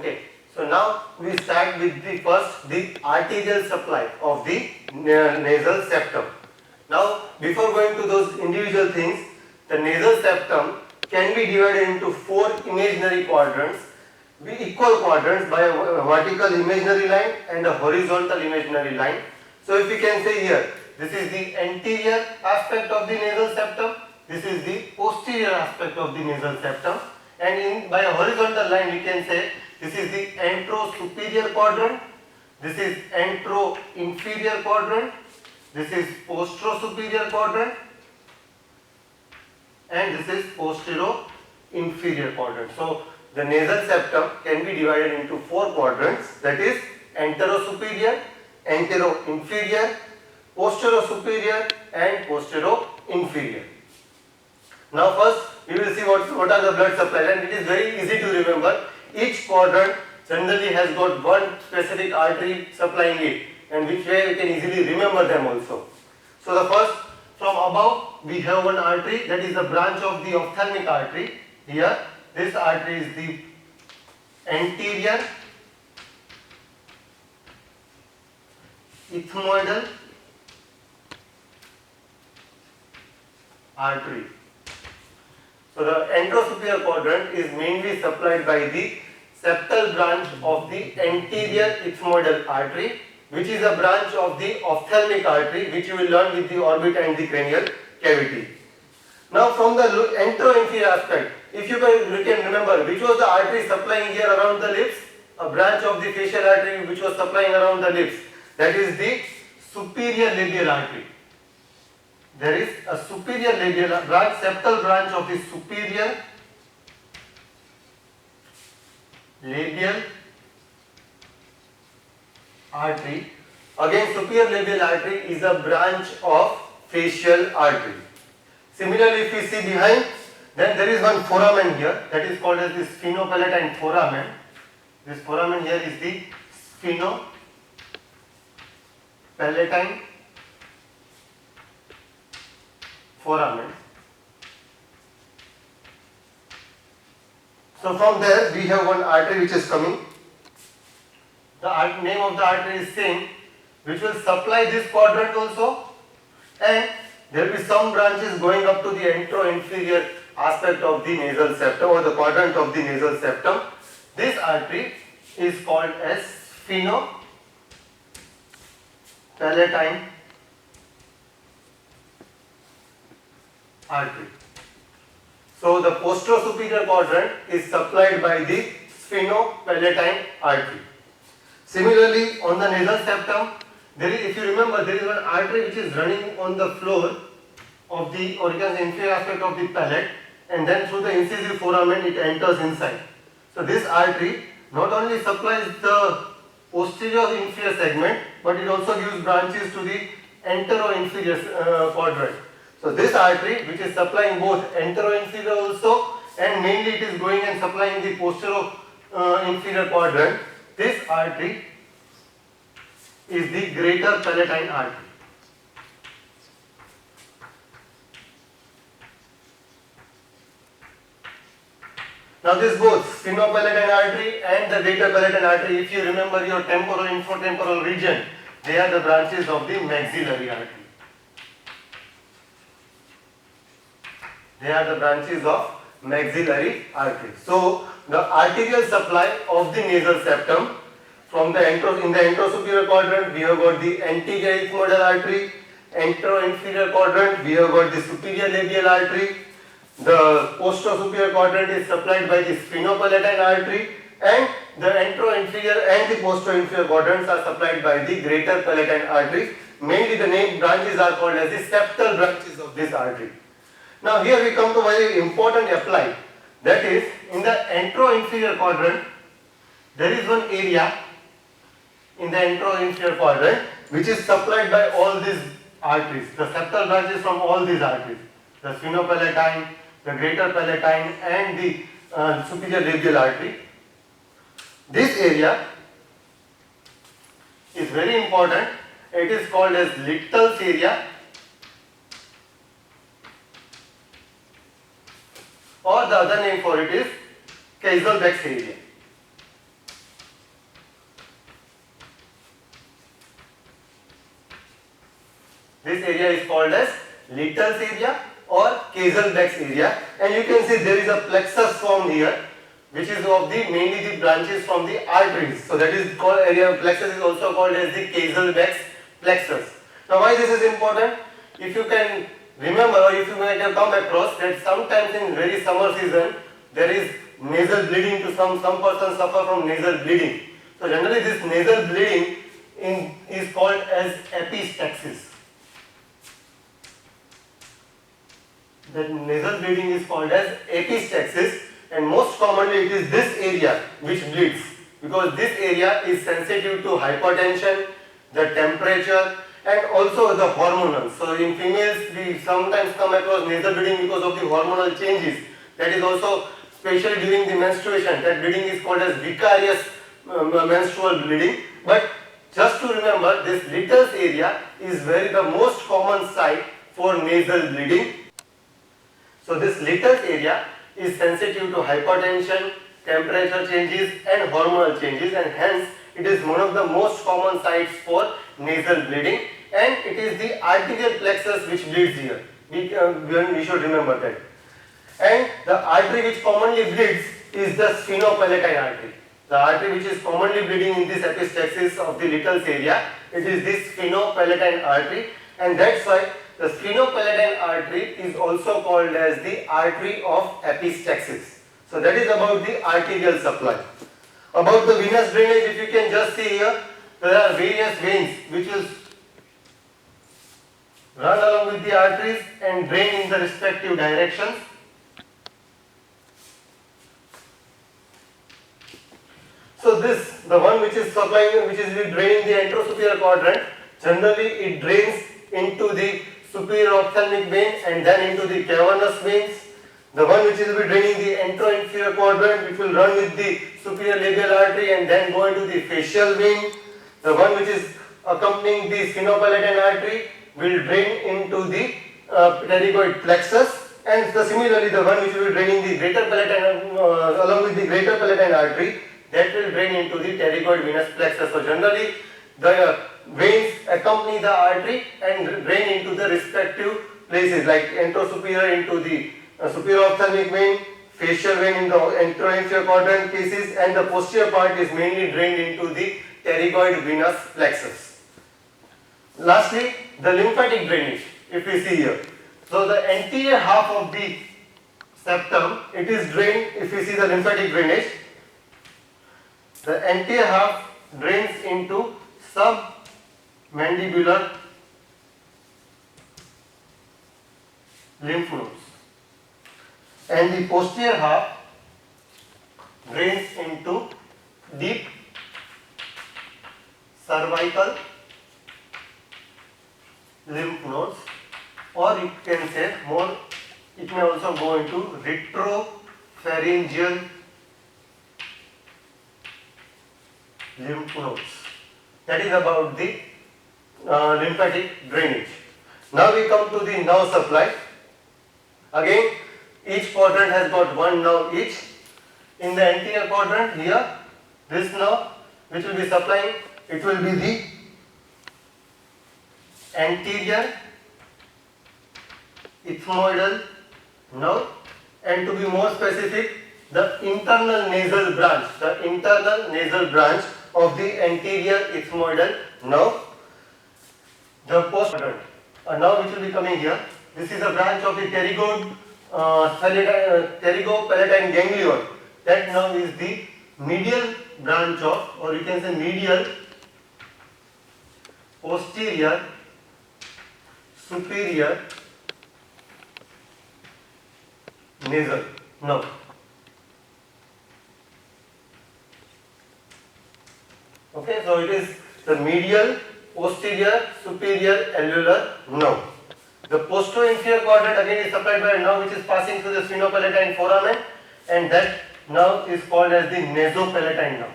Okay, so now we start with the arterial supply of the nasal septum. Now, before going to those individual things, the nasal septum can be divided into four imaginary quadrants, equal quadrants by a vertical imaginary line and a horizontal imaginary line. So, if we can say here, this is the anterior aspect of the nasal septum, this is the posterior aspect of the nasal septum, and by a horizontal line we can say this is the antero-superior quadrant, this is antero-inferior quadrant, this is postero-superior quadrant, and this is postero-inferior quadrant. So, the nasal septum can be divided into four quadrants, that is antero-superior, antero-inferior, postero-superior and postero-inferior. Now first we will see what are the blood supply, and it is very easy to remember. Each quadrant generally has got one specific artery supplying it, and which way we can easily remember them also. So the first, from above we have one artery, that is the branch of the ophthalmic artery. Here this artery is the anterior ethmoidal artery. So the antero-superior quadrant is mainly supplied by the septal branch of the anterior ethmoidal artery, which is a branch of the ophthalmic artery, which you will learn with the orbit and the cranial cavity. Now from the antero-inferior aspect, if you can remember, which was the artery supplying here around the lips? A branch of the facial artery which was supplying around the lips. That is the superior labial artery. There is a superior labial branch, septal branch of the superior labial artery. Again, superior labial artery is a branch of facial artery. Similarly, if we see behind, then there is one foramen here, that is called as the sphenopalatine foramen. This foramen here is the sphenopalatine foramen. So from there we have one artery which is coming. The name of the artery is same, which will supply this quadrant also, and there will be some branches going up to the antero-inferior aspect of the nasal septum or the quadrant of the nasal septum. This artery is called as sphenopalatine artery. So the postero-superior quadrant is supplied by the sphenopalatine artery. Similarly, on the nasal septum, there is, if you remember, there is one artery which is running on the floor of the, or you can say inferior aspect of the palate, and then through the incisive foramen it enters inside. So this artery not only supplies the posterior inferior segment, but it also gives branches to the antero-inferior quadrant. So this artery, which is supplying both antero-inferior also, and mainly it is going and supplying the postero-inferior quadrant, this artery is the greater palatine artery. Now this both sphenopalatine artery and the greater palatine artery, if you remember your temporal infratemporal region, they are the branches of the maxillary artery. They are the branches of maxillary artery. So the arterial supply of the nasal septum, from the in the antero-superior quadrant we have got the anterior ethmoidal artery, antero-inferior quadrant we have got the superior labial artery, the postero-superior quadrant is supplied by the sphenopalatine artery, and the antero-inferior and the postero-inferior quadrants are supplied by the greater palatine artery. Mainly the name branches are called as the septal branches of this artery. Now here we come to a very important apply, that is in the antero-inferior quadrant there is one area in the antero-inferior quadrant which is supplied by all these arteries, the septal branches from all these arteries, the sphenopalatine, the greater palatine and the superior labial artery. This area is very important. It is called as Little's area, or the other name for it is Kieselbeck's area. this area is called as Little's area or Hazelback's area, and you can see there is a plexus formed here, which is of the mainly the branches from the arteries. So that is called area plexus is also called as the Hazelback's plexus. Now why this is important? If you can remember, or if you might have come across that sometimes in very summer season there is nasal bleeding to some persons suffer from nasal bleeding. So generally this nasal bleeding is called as epistaxis. The nasal bleeding is called as epistaxis, and most commonly it is this area which bleeds, because this area is sensitive to hypertension, the temperature, and also the hormonal. So in females we sometimes come across nasal bleeding because of the hormonal changes. That is also especially during the menstruation. That bleeding is called as vicarious menstrual bleeding. But just to remember, this Little's area is the most common site for nasal bleeding. So this Little's area is sensitive to hypertension, temperature changes and hormonal changes, and hence it is one of the most common sites for nasal bleeding, and it is the arterial plexus which bleeds here. We should remember that. And the artery which commonly bleeds is the sphenopalatine artery. The artery which is commonly bleeding in this epistaxis of the Little's area, it is this sphenopalatine artery, and that's why the sphenopalatine artery is also called as the artery of epistaxis. So that is about the arterial supply. About the venous drainage, if you can just see here, there are various veins which is run along with the arteries and drain in the respective directions. So this, the one which is supplying, which is draining the anterosuperior quadrant, generally it drains into the superior ophthalmic vein and then into the cavernous veins. The one which will be draining the anteroinferior quadrant, which will run with the superior labial artery and then go into the facial vein. The one which is accompanying the sphenopalatine artery will drain into the pterygoid plexus, and similarly the one which will be draining the greater palatine along with the greater palatine artery, that will drain into the pterygoid venous plexus. So generally the veins accompany the artery and drain into the respective places, like anterosuperior into the superior ophthalmic vein, facial vein in the anteroinferior quadrant cases, and the posterior part is mainly drained into the pterygoid venous plexus. Lastly, the lymphatic drainage, if we see here. So the anterior half of the septum, it is drained, if we see the lymphatic drainage, the anterior half drains into submandibular lymph nodes, and the posterior half drains into deep cervical lymph nodes, or you can say more, it may also go into retropharyngeal lymph nodes. That is about the lymphatic drainage. Now we come to the nerve supply. Again, each quadrant has got one nerve each. In the anterior quadrant here, this nerve which will be supplying, it will be the anterior ethmoidal nerve, and to be more specific, the internal nasal branch of the anterior ethmoidal nerve. The post quadrant, a nerve which will be coming here, this is a branch of the pterygopalatine ganglion. That nerve is the medial branch of, or you can say medial posterior superior nasal nerve. Okay, so it is the medial posterior superior alveolar nerve. The posterior quadrant again is supplied by a nerve which is passing through the sphenopalatine foramen, and that nerve is called as the nasopalatine nerve.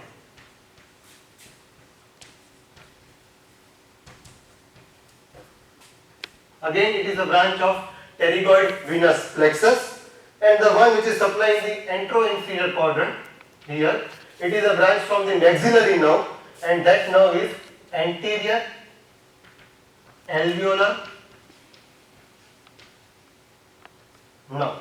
Again, it is a branch of pterygoid venous plexus, and the one which is supplying the anteroinferior quadrant here, it is a branch from the maxillary nerve, and that nerve is anterior alveolar No.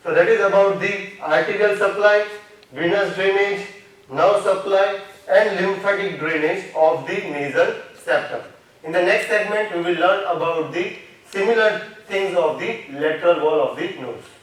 So that is about the arterial supply, venous drainage, nerve supply and lymphatic drainage of the nasal septum. In the next segment we will learn about the similar things of the lateral wall of the nose.